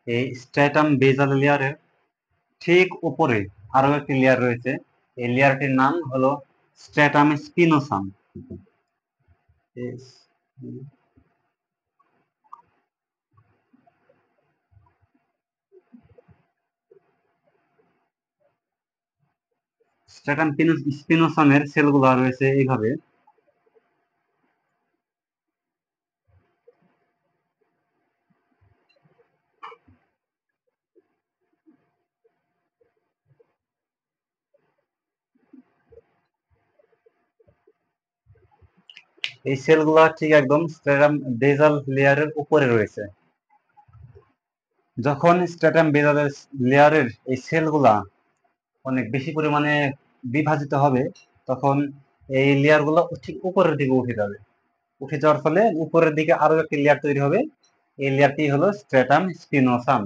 এই stratum basal লেয়ারের ঠিক উপরে আরো একটি লেয়ার রয়েছে। এই লেয়ারটির নাম হলো স্ট্র্যাটাম স্পিনোসাম। স্ট্র্যাটাম স্পিনোসামের সেলগুলো রয়েছে এইভাবে। এই সেলগুলো ঠিক একদম স্ট্র্যাটাম বেসাল লেয়ারের উপরে রয়েছে। যখন স্ট্র্যাটাম বেসাল লেয়ারের এই সেলগুলা অনেক বেশি পরিমাণে বিভাজিত হবে, তখন এই লেয়ারগুলো ঠিক উপরের দিকে উঠে যাবে। উঠে যাওয়ার ফলে উপরের দিকে আরো একটি লেয়ার তৈরি হবে। এই লেয়ারটি হলো স্ট্র্যাটাম স্পিনোসাম।